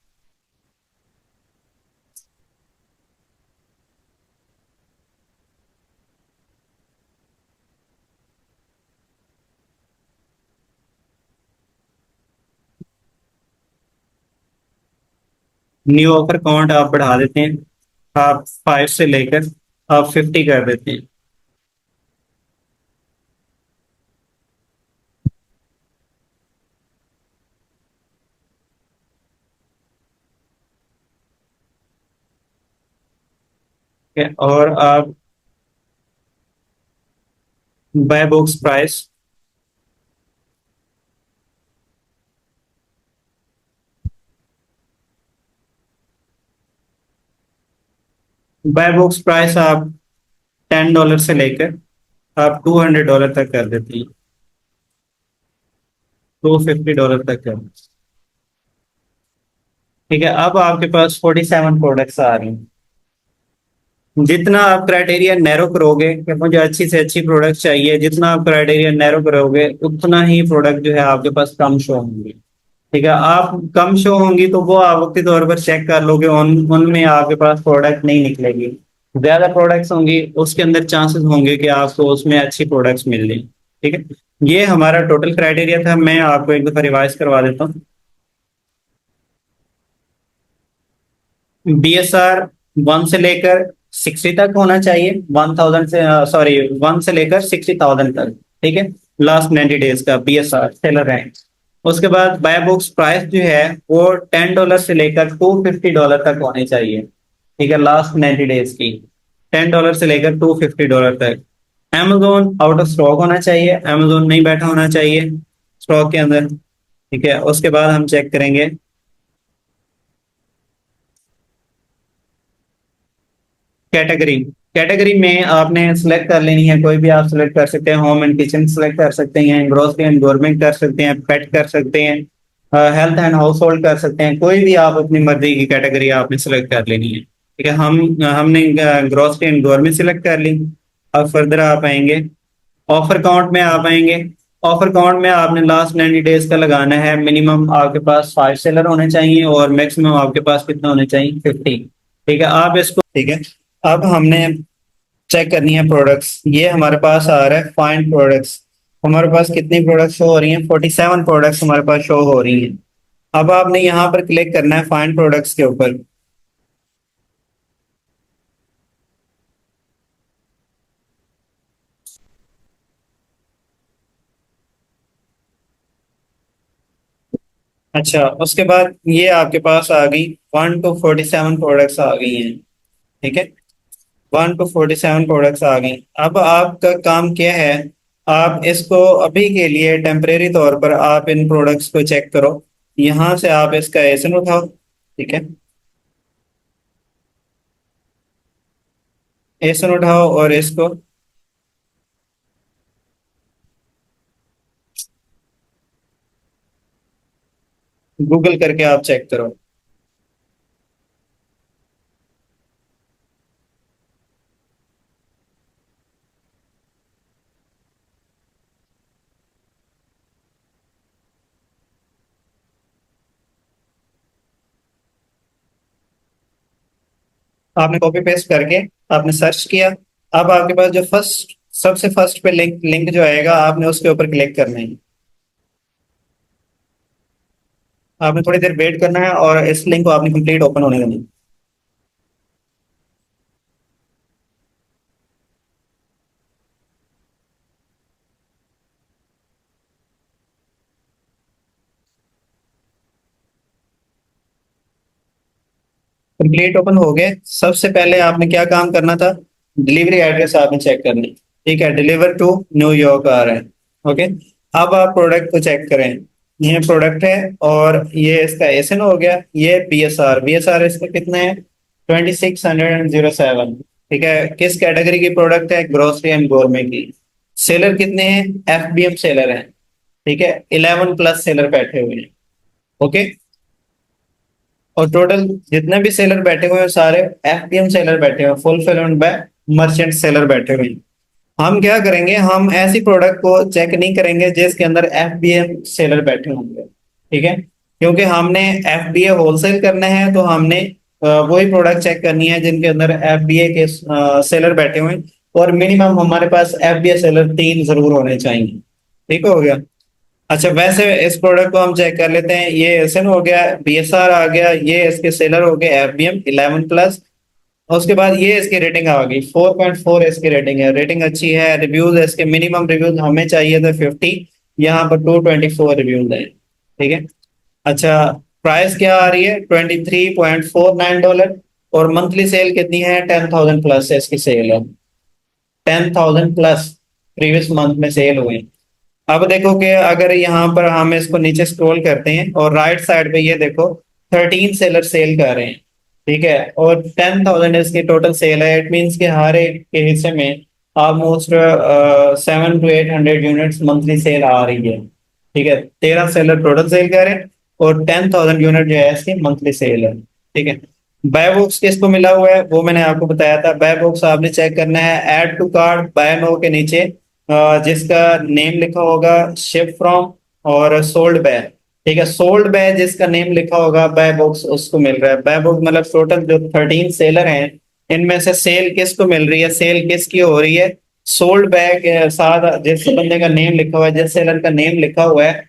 न्यू ऑफर काउंट आप बढ़ा देते हैं, आप 5 से लेकर आप 50 कर देते हैं। ठीक है, और आप buy box price, buy box price आप $10 से लेकर आप $200 तक कर देते हैं, $250 तक कर देते हैं। ठीक है, अब आपके पास 47 प्रोडक्ट्स आ रही हैं। जितना आप क्राइटेरिया नैरो करोगे कि मुझे अच्छी से अच्छी प्रोडक्ट चाहिए, जितना आप क्राइटेरिया नैरो करोगे उतना ही प्रोडक्ट जो है आपके पास कम शो होंगे। ठीक है, आप कम शो होंगी तो वो आप वक्ती तौर पर चेक कर लोगे, उनमें आपके पास प्रोडक्ट नहीं निकलेगी। ज्यादा प्रोडक्ट्स होंगी उसके अंदर चांसेस होंगे कि आपको उसमें अच्छी प्रोडक्ट्स मिल जाए। ठीक है, ये हमारा टोटल क्राइटेरिया था। मैं आपको एक दफा रिवाइज करवा देता हूँ। BSR 1 से लेकर 60 तक होना चाहिए, 1000 से, सॉरी, 1 से लेकर 60,000 तक। ठीक है, लास्ट 90 डेज का BSR सेलर रैंक। उसके बाद बाय बुक्स प्राइस जो है वो $10 से लेकर $250 तक होनी चाहिए। ठीक है, लास्ट 90 डेज की, $10 से लेकर $250 तक। Amazon आउट ऑफ स्टॉक होना चाहिए, Amazon नहीं बैठा होना चाहिए स्टॉक के अंदर। ठीक है, उसके बाद हम चेक करेंगे कैटेगरी। कैटेगरी में आपने सिलेक्ट कर लेनी है, कोई भी आप सिलेक्ट कर सकते हैं। होम एंड किचन सिलेक्ट कर सकते हैं, ग्रोसरी एंड गवर्नमेंट कर सकते हैं, पेट कर सकते हैं, हेल्थ एंड हाउस होल्ड कर सकते हैं। कोई भी आप अपनी मर्जी की कैटेगरी आपने सिलेक्ट कर लेनी है। ठीक है, हमने ग्रोसरी एंड गवर्नमेंट सिलेक्ट कर ली। अब फर्दर आप आएंगे, ऑफर काउंट में आप आएंगे। ऑफर काउंट में आपने लास्ट 90 डेज का लगाना है। मिनिमम आपके पास 5 सेलर होने चाहिए और मैक्सिमम आपके पास कितने होने चाहिए, 50। ठीक है, आप इसको, ठीक है, अब हमने चेक करनी है प्रोडक्ट्स। ये हमारे पास आ रहा है फाइंड प्रोडक्ट्स। हमारे पास कितनी प्रोडक्ट्स शो हो रही हैं, 47 प्रोडक्ट्स हमारे पास शो हो रही हैं। अब आपने यहाँ पर क्लिक करना है फाइंड प्रोडक्ट्स के ऊपर। अच्छा, उसके बाद ये आपके पास आ गई 1 to 47 प्रोडक्ट्स आ गई हैं। ठीक है, 1 to 47 प्रोडक्ट्स आ गई। अब आपका काम क्या है, आप इसको अभी के लिए टेम्परेरी तौर पर आप इन प्रोडक्ट्स को चेक करो। यहाँ से आप इसका एसन उठाओ। ठीक है, एसन उठाओ और इसको गूगल करके आप चेक करो। आपने कॉपी पेस्ट करके आपने सर्च किया। अब आपके पास जो फर्स्ट, सबसे फर्स्ट पे लिंक लिंक जो आएगा आपने उसके ऊपर क्लिक करना है। आपने थोड़ी देर वेट करना है और इस लिंक को आपने कंप्लीट ओपन होने देना है। कंप्लीट ओपन हो गए। सबसे पहले आपने क्या काम करना था, डिलीवरी एड्रेस आपने चेक करनी। ठीक है, डिलीवर टू न्यूयॉर्क आ रहा है। ओके, अब आप प्रोडक्ट को चेक करें। ये प्रोडक्ट है और ये इसका एसएन हो गया, ये बी एस आर इसका कितना है, 2607। ठीक है, किस कैटेगरी की प्रोडक्ट है, ग्रोसरी एंड गोरमे की। सेलर कितने हैं, एफबीएम सेलर हैं। ठीक है, 11+ सेलर बैठे हुए हैं। ओके, और टोटल जितने भी सेलर बैठे हुए हैं सारे एफबीएम सेलर बैठे हुए हैं, फुलफिलमेंट बाय मर्चेंट सेलर बैठे हुए हैं। हम क्या करेंगे, हम ऐसी प्रोडक्ट को चेक नहीं करेंगे जिसके अंदर एफबीएम सेलर बैठे होंगे। ठीक है, क्योंकि हमने एफबीए होलसेल करना है, तो हमने वही प्रोडक्ट चेक करनी है जिनके अंदर एफबीए के सेलर बैठे हुए हैं, और मिनिमम हमारे पास एफबीए सेलर 3 जरूर होने चाहिए। ठीक हो गया। अच्छा, वैसे इस प्रोडक्ट को हम चेक कर लेते हैं। ये एसएन हो गया, बीएसआर आ गया, ये इसके सेलर हो गए एफबीएम 11+। और उसके बाद ये इसकी रेटिंग आ गई 4.4, इसकी रेटिंग है, रेटिंग अच्छी है। रिव्यूज इसके मिनिमम रिव्यूज हमें चाहिए थे 50, यहाँ पर 224 रिव्यूज है। ठीक है। अच्छा, प्राइस क्या आ रही है, $23.49, और मंथली सेल कितनी है, 10,000+ है इसकी सेल है, 10,000+ प्रीवियस मंथ में सेल हुई। अब देखो कि अगर यहाँ पर हम इसको नीचे स्क्रॉल करते हैं और राइट साइड पे ये देखो 13 सेलर सेल कर रहे हैं। ठीक है, और 10,000 इसकी टोटल सेल है। इट मीन्स कि हर एक के हिस्से में almost 700 to 800 units monthly sale आ रही है। ठीक है, 13 सेलर टोटल सेल कर रहे हैं और 10,000 यूनिट जो है इसकी मंथली सेल है। ठीक है, बाय बॉक्स किसको मिला हुआ है वो मैंने आपको बताया था। बाय बॉक्स आपने चेक करना है, add to cart buy now के नीचे जिसका नेम लिखा होगा शिप फ्रॉम और सोल्ड बाय। ठीक है, सोल्ड बाय जिसका नेम लिखा होगा बाय बॉक्स उसको मिल रहा है। बाय बॉक्स मतलब टोटल जो 13 सेलर हैं इनमें से सेल किसको मिल रही है, सेल किसकी हो रही है, सोल्ड बाय के साथ जिस बंदे का नेम लिखा हुआ है, जिस सेलर का नेम लिखा हुआ है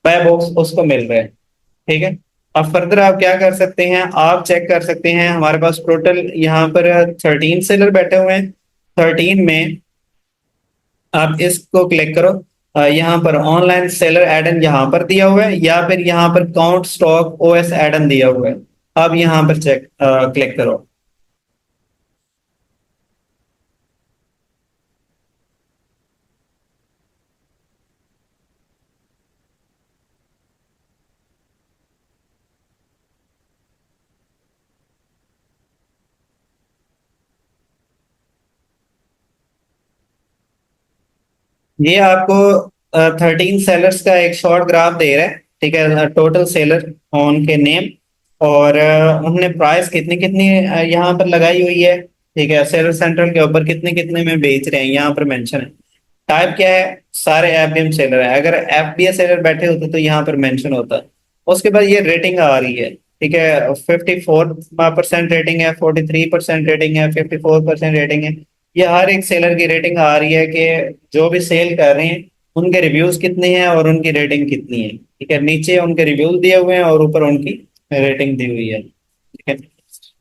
बाय बॉक्स उसको मिल रहा है। ठीक है, अब फर्दर आप क्या कर सकते हैं, आप चेक कर सकते हैं। हमारे पास टोटल यहाँ पर 13 सेलर बैठे हुए हैं। 13 में आप इसको क्लिक करो, यहाँ पर ऑनलाइन सेलर एडन यहाँ पर दिया हुआ है, या फिर यहाँ पर काउंट स्टॉक ओएस एडन दिया हुआ है। अब यहाँ पर चेक क्लिक करो। ये आपको 13 सेलर्स का एक शॉर्ट ग्राफ दे रहा है। ठीक है, टोटल सेलर उनके नेम और उनने प्राइस कितनी कितनी यहाँ पर लगाई हुई है। ठीक है, सेलर सेंट्रल के ऊपर कितने कितने में बेच रहे हैं यहाँ पर मेंशन है। टाइप क्या है, सारे एफबीएम सेलर है। अगर एफबीए सेलर बैठे होते तो यहाँ पर मेंशन होता। उसके बाद ये रेटिंग आ रही है। ठीक है, 54% रेटिंग है, 43% रेटिंग है, 54% रेटिंग है। ये हर एक सेलर की रेटिंग आ रही है कि जो भी सेल कर रहे हैं उनके रिव्यूज कितने हैं और उनकी रेटिंग कितनी है। ठीक है, नीचे उनके रिव्यूज दिए हुए हैं और ऊपर उनकी रेटिंग दी हुई है। ठीक है।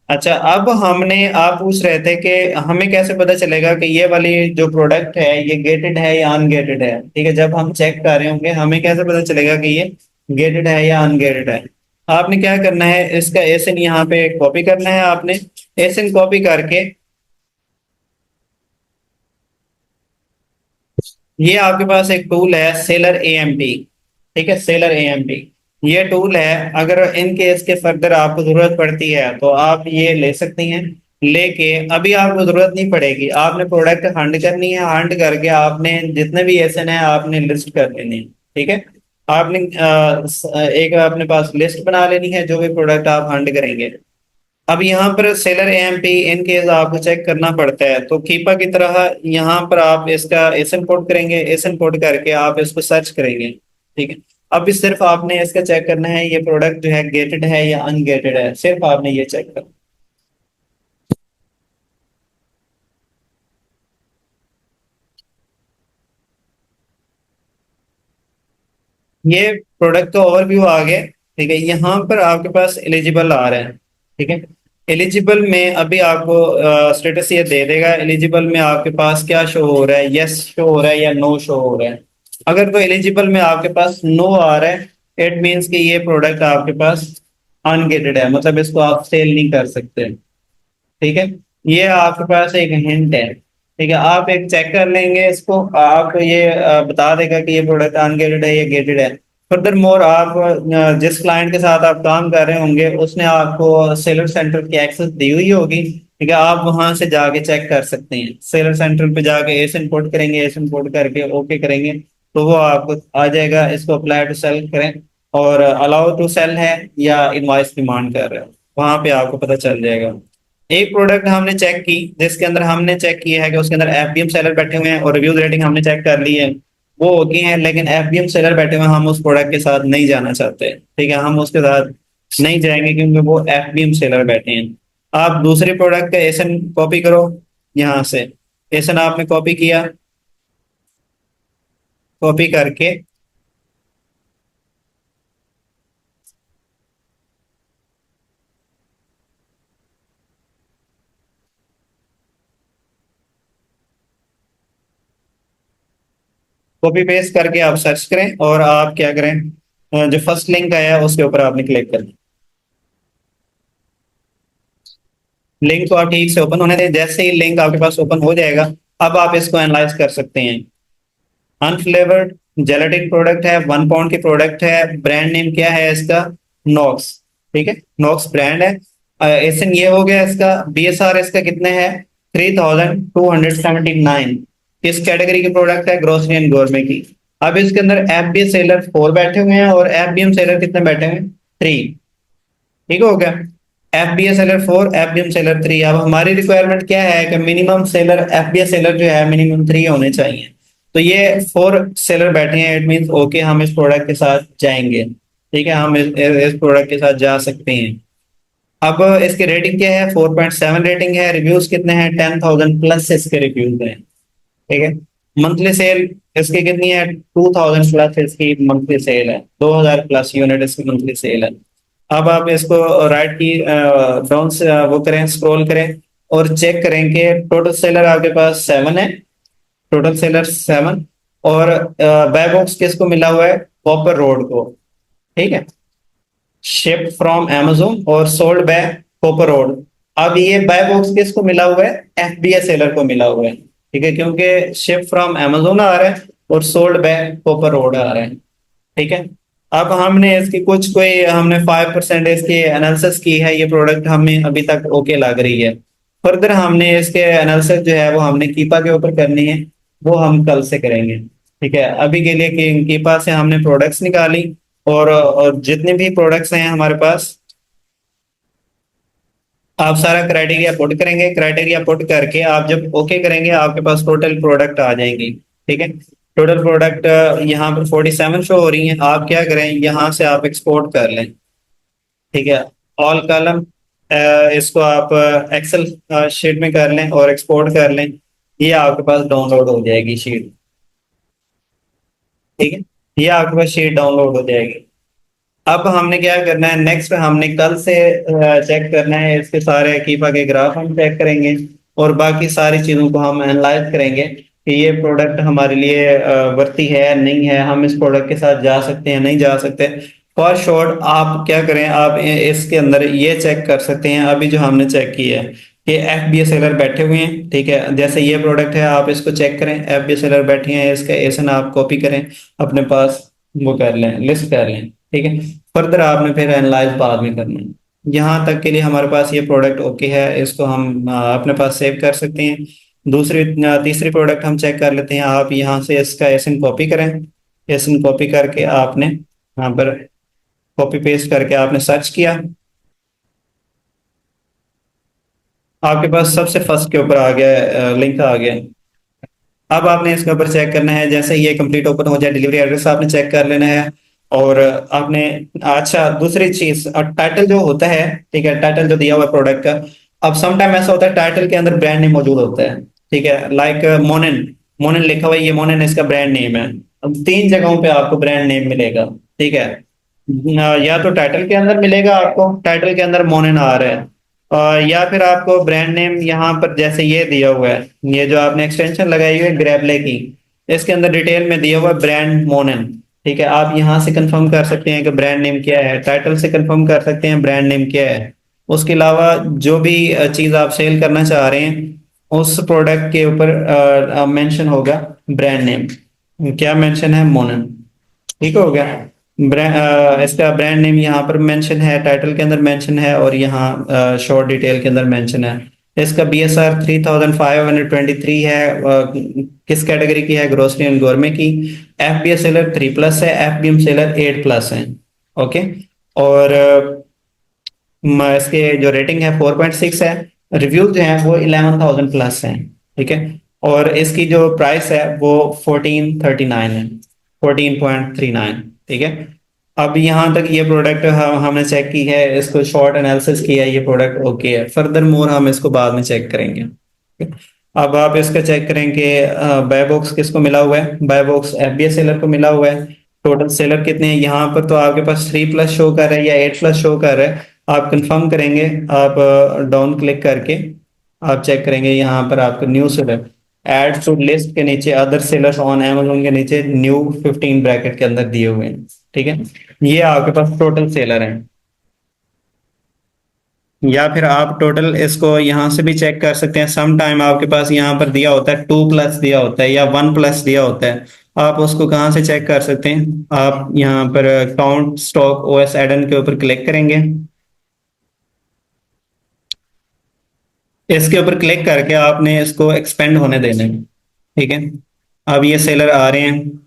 अच्छा, अब हमने आप पूछ रहे थे कि हमें कैसे पता चलेगा कि ये वाली जो प्रोडक्ट है ये गेटेड है या अनगेटेड है। ठीक है, जब हम चेक कर रहे होंगे हमें कैसे पता चलेगा कि ये गेटेड है या अनगेटेड है। आपने क्या करना है, इसका एसएन यहाँ पे कॉपी करना है। आपने एसएन कॉपी करके ये आपके पास एक टूल है सेलर एएमपी। ठीक है, सेलर एएमपी ये टूल है। अगर इन केस के फर्दर आपको जरूरत पड़ती है तो आप ये ले सकती हैं, लेके अभी आपको जरूरत नहीं पड़ेगी। आपने प्रोडक्ट हंड करनी है, हंड करके आपने जितने भी एसएन है आपने लिस्ट कर लेनी है। ठीक है, आपने एक अपने पास लिस्ट बना लेनी है जो भी प्रोडक्ट आप हंड करेंगे। अब यहाँ पर सेलर एएमपी इन केस आपको चेक करना पड़ता है तो कीपा की तरह यहाँ पर आप इसका एसएन कोड करेंगे, एसएन कोड करके आप इसको सर्च करेंगे। ठीक है, अब इस सिर्फ आपने इसका चेक करना है ये प्रोडक्ट जो है गेटेड है या अनगेटेड है, सिर्फ आपने ये चेक करना। ये प्रोडक्ट का ओवरव्यू आ गया। ठीक है, यहाँ पर आपके पास एलिजिबल आ रहा है। ठीक है, एलिजिबल में अभी आपको स्टेटस ये दे देगा एलिजिबल में आपके पास क्या शो हो रहा है, यस शो हो रहा है या नो शो हो रहा है। अगर तो एलिजिबल में आपके पास नो आ रहा है, इट मीन्स कि ये प्रोडक्ट आपके पास अनगेटेड है, मतलब इसको आप सेल नहीं कर सकते। ठीक है, ये आपके पास एक हिंट है। ठीक है, आप एक चेक कर लेंगे इसको, आप ये बता देगा कि ये प्रोडक्ट अनगेटेड है या गेटेड है। फर्दर मोर आप जिस क्लाइंट के साथ आप काम कर रहे होंगे उसने आपको सेलर सेंटर की एक्सेस दी हुई होगी। ठीक है, आप वहां से जाके चेक कर सकते हैं, सेलर सेंटर पे जाके एस इनपुट करेंगे, एस इनपुट करके ओके करेंगे तो वो आपको आ जाएगा। इसको अप्लाई टू सेल करें और अलाउ टू सेल है या इनवॉइस डिमांड कर रहे हो, वहां पे आपको पता चल जाएगा। एक प्रोडक्ट हमने चेक की जिसके अंदर हमने चेक किया है कि उसके अंदर एफबीएम सेलर बैठे हुए हैं और रिव्यूज रेटिंग हमने चेक कर ली है, वो ओके है, लेकिन एफबीएम सेलर बैठे हुए हैं, हम उस प्रोडक्ट के साथ नहीं जाना चाहते। ठीक है, हम उसके साथ नहीं जाएंगे क्योंकि वो एफबीएम सेलर बैठे हैं। आप दूसरे प्रोडक्ट का एसन कॉपी करो, यहाँ से एसन आपने कॉपी किया, कॉपी करके कॉपी पेस्ट करके आप सर्च करें और आप क्या करें, जो फर्स्ट लिंक आया है उसके ऊपर आपने क्लिक करें। लिंक को आप ठीक से ओपन होने दें, जैसे ही लिंक आपके पास ओपन हो जाएगा अब आप इसको एनालाइज कर सकते हैं। अनफ्लेवर्ड जेलेटिन प्रोडक्ट है, 1 पाउंड की प्रोडक्ट है, ब्रांड नेम क्या है इसका, नॉक्स। ठीक है, नॉक्स ब्रांड है। एसन ये हो गया इसका, बीएसआर इसका कितने है, 3279। किस कैटेगरी की प्रोडक्ट है, ग्रोसरी एंड गोरमे की। अब इसके अंदर एफबीए सेलर 4 बैठे हुए हैं और एफबीएम सेलर कितने बैठे हुए हैं, 3। ठीक हो गया, एफबीए सेलर 4, एफबीएम सेलर 3। अब हमारी रिक्वायरमेंट क्या है कि मिनिमम सेलर एफबीए सेलर जो है मिनिमम 3 होने चाहिए। तो ये 4 सेलर बैठे हैं, इट मींस ओके हम इस प्रोडक्ट के साथ जाएंगे। ठीक है, हम इस प्रोडक्ट के साथ जा सकते हैं। अब इसकी रेटिंग क्या है, 4.7 रेटिंग है। रिव्यूज कितने हैं, 10,000 प्लस इसके रिव्यूज हैं। ठीक है, मंथली सेल इसकी कितनी है, 2,000 प्लस इसकी मंथली सेल है, 2,000 प्लस यूनिट इसकी मंथली सेल है। अब आप इसको राइट की डाउन से वो करें, स्क्रॉल करें और चेक करें कि टोटल सेलर आपके पास 7 है, टोटल सेलर 7। और बाय बॉक्स किसको मिला हुआ है, कॉपर रोड को। ठीक है, शिप फ्रॉम Amazon और सोल्ड बाय कॉपर रोड। अब ये बाय बॉक्स किसको मिला हुआ है, एफबीए सेलर को मिला हुआ है। ठीक है, क्योंकि शिप फ्रॉम Amazon आ रहा है और सोल्ड बाय कॉपर रोड आ रहा है। ठीक है, अब हमने इसकी कुछ कोई हमने 5% इसकी एनालिसिस की है, ये प्रोडक्ट हमें अभी तक ओके लग रही है। फर्दर हमने इसके एनालिसिस जो है वो हमने कीपा के ऊपर करनी है, वो हम कल से करेंगे। ठीक है, अभी के लिए कीपा से हमने प्रोडक्ट्स निकाली और जितने भी प्रोडक्ट्स हैं हमारे पास, आप सारा क्राइटेरिया पुट करेंगे, क्राइटेरिया पुट करके आप जब ओके करेंगे आपके पास टोटल प्रोडक्ट आ जाएंगी। ठीक है, टोटल प्रोडक्ट यहाँ पर 47 शो हो रही हैं। आप क्या करें, यहाँ से आप एक्सपोर्ट कर लें। ठीक है, ऑल कॉलम इसको आप एक्सेल शीट में कर लें और एक्सपोर्ट कर लें, ये आपके पास डाउनलोड हो जाएगी शीट। ठीक है, ये आपके पास शीट डाउनलोड हो जाएगी। अब हमने क्या करना है, नेक्स्ट हमने कल से चेक करना है, इसके सारे कीपा के ग्राफ हम चेक करेंगे और बाकी सारी चीजों को हम एनालाइज करेंगे कि ये प्रोडक्ट हमारे लिए वर्ती है नहीं है, हम इस प्रोडक्ट के साथ जा सकते हैं नहीं जा सकते। फॉर शॉर्ट आप क्या करें, आप इसके अंदर ये चेक कर सकते हैं अभी जो हमने चेक किया है कि एफबीए सेलर बैठे हुए हैं। ठीक है, जैसे ये प्रोडक्ट है आप इसको चेक करें, एफबीए सेलर बैठे हैं, इसका एसन आप कॉपी करें अपने पास, वो कर लें, लिस्ट कर लें। ठीक है, फर्दर आपने फिर एनालाइज बाद में करना है। यहाँ तक के लिए हमारे पास ये प्रोडक्ट ओके है, इसको हम अपने पास सेव कर सकते हैं। दूसरी तीसरी प्रोडक्ट हम चेक कर लेते हैं। आप यहाँ से इसका एसन कॉपी करें, एसन कॉपी करके आपने यहाँ पर कॉपी पेस्ट करके आपने सर्च किया, आपके पास सबसे फर्स्ट के ऊपर आ गया, लिंक आ गया। अब आपने इसके ऊपर चेक करना है, जैसे ये कंप्लीट ओपन हो जाए डिलीवरी एड्रेस आपने चेक कर लेना है। और आपने, अच्छा दूसरी चीज, टाइटल जो होता है, ठीक है, टाइटल जो दिया हुआ है प्रोडक्ट का, अब सम टाइम ऐसा होता है टाइटल के अंदर ब्रांड नेम मौजूद होता है। ठीक है, लाइक मोनेन, मोनेन लिखा हुआ है, ये मोनेन इसका ब्रांड नेम है। अब 3 जगहों पे आपको ब्रांड नेम मिलेगा। ठीक है, या तो टाइटल के अंदर मिलेगा आपको, टाइटल के अंदर मोनेन आ रहा है, या फिर आपको ब्रांड नेम यहाँ पर जैसे ये दिया हुआ है, ये जो आपने एक्सटेंशन लगाई हुई है ग्रैबले की, इसके अंदर डिटेल में दिया हुआ है ब्रांड मोनेन। ठीक है, आप यहाँ से कंफर्म कर सकते हैं कि ब्रांड नेम क्या है, टाइटल से कंफर्म कर सकते हैं ब्रांड नेम क्या है। उसके अलावा जो भी चीज़ आप सेल करना चाह रहे हैं उस प्रोडक्ट के ऊपर मेंशन होगा ब्रांड नेम। क्या मेंशन है? मोनन। ठीक हो गया। इसका ब्रांड नेम यहाँ पर मेंशन है, टाइटल के अंदर मेंशन है, और यहाँ शॉर्ट डिटेल के अंदर मेंशन है। इसका BSR 3523 है। किस कैटेगरी की है? ग्रोसरी एंड गोरमे की। FBA सेलर 3+ है, FBM सेलर 8+ है। ओके। और इसके जो रेटिंग है 4.6 है। रिव्यूज जो हैं वो 11,000+ हैं। ठीक है। और इसकी जो प्राइस है वो 1439 है, 14.39। ठीक है। अब यहाँ तक ये प्रोडक्ट हमने चेक की है, इसको शॉर्ट एनालिसिस किया है, ये प्रोडक्ट ओके है। फर्दर मोर हम इसको बाद में चेक करेंगे। अब आप इसका चेक करें कि बाय बॉक्स किसको मिला हुआ है। बाय बॉक्स FBA सेलर को मिला हुआ है। टोटल सेलर कितने हैं यहाँ पर? तो आपके पास 3+ शो कर रहा है या 8+ शो कर रहा है। आप कंफर्म करेंगे, आप डाउन क्लिक करके आप चेक करेंगे, यहाँ पर आपको new seller add to list के नीचे अदर सेलर्स ऑन Amazon के नीचे न्यू 15 ब्रैकेट के अंदर दिए हुए हैं। ठीक है। ये आपके पास टोटल सेलर हैं। या फिर आप टोटल इसको यहाँ से भी चेक कर सकते हैं। सम टाइम आपके पास यहाँ पर दिया होता है 2+ दिया होता है या 1+ दिया होता है। आप उसको कहाँ से चेक कर सकते हैं? आप यहाँ पर काउंट स्टॉक OS एडन के ऊपर क्लिक करेंगे। इसके ऊपर क्लिक करके आपने इसको एक्सपेंड होने देना है। ठीक है। अब ये सेलर आ रहे हैं।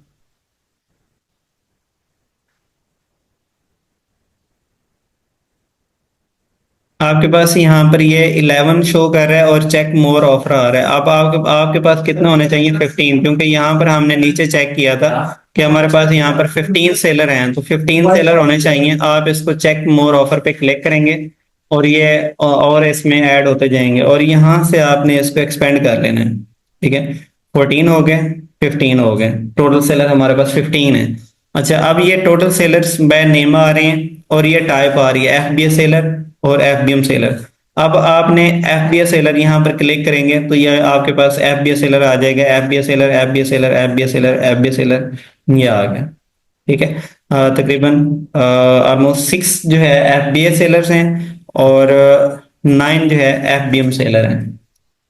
आपके पास यहाँ पर ये 11 शो कर रहा है और चेक मोर ऑफर आ रहा है। अब आपके पास कितने होने चाहिए? 15, क्योंकि यहाँ पर हमने नीचे चेक किया था कि हमारे पास यहाँ पर 15 सेलर हैं, तो 15 सेलर होने चाहिए। आप इसको चेक मोर ऑफर पे क्लिक करेंगे और ये और इसमें ऐड होते जाएंगे, और यहाँ से आपने इसको एक्सपेंड कर लेना है। ठीक है। 14 हो गए, 15 हो गए, टोटल सेलर हमारे पास 15 है। अच्छा, अब ये टोटल सेलर्स बाय नेम आ रहे हैं और ये टाइप आ रही है FBA सेलर और FBM सेलर। अब आपने FBA सेलर यहाँ पर क्लिक करेंगे तो ये आपके पास FBA सेलर आ जाएगा। FBA seller, FBA seller, FBA seller, FBA seller, ये आ गया। ठीक है। तकरीबन ऑलमोस्ट 6 जो है FBA सेलर्स हैं और 9 जो है FBM सेलर हैं।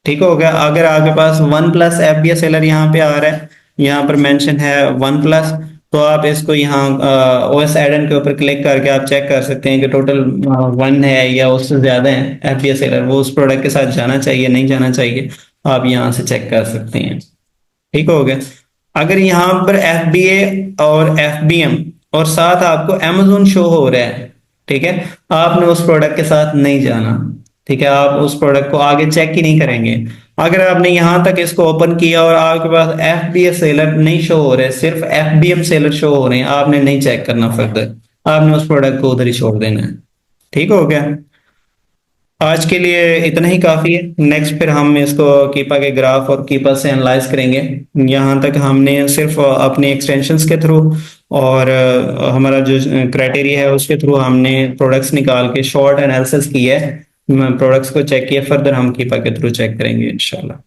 ठीक हो गया। अगर आपके पास 1+ FBA सेलर यहाँ पे आ रहा है, यहाँ पर मेंशन है 1+, तो आप इसको यहाँ OS एडन के ऊपर क्लिक करके आप चेक कर सकते हैं कि टोटल 1 है या उससे ज्यादा है FBA सेलर, वो उस प्रोडक्ट के साथ जाना चाहिए नहीं जाना चाहिए, आप यहाँ से चेक कर सकते हैं। ठीक हो गया। अगर यहाँ पर FBA और FBM और साथ आपको Amazon शो हो रहा है, ठीक है, आपने उस प्रोडक्ट के साथ नहीं जाना। ठीक है। आप उस प्रोडक्ट को आगे चेक ही नहीं करेंगे। अगर आपने यहां तक इसको ओपन किया और आपके पास FBA सेलर नहीं शो हो रहे, सिर्फ FBM सेलर शो हो रहे हैं, आपने नहीं चेक करना फर्दर, आपने उस प्रोडक्ट को उधर ही छोड़ देना है। ठीक हो गया। आज के लिए इतना ही काफी है। नेक्स्ट फिर हम इसको कीपा के ग्राफ और कीपा से एनालाइज करेंगे। यहाँ तक हमने सिर्फ अपने एक्सटेंशंस के थ्रू और हमारा जो क्राइटेरिया है उसके थ्रू हमने प्रोडक्ट्स निकाल के शॉर्ट एनालिसिस किया है, प्रोडक्ट्स को चेक किया। फर्दर हम कीपा के थ्रू चेक करेंगे इंशाल्लाह।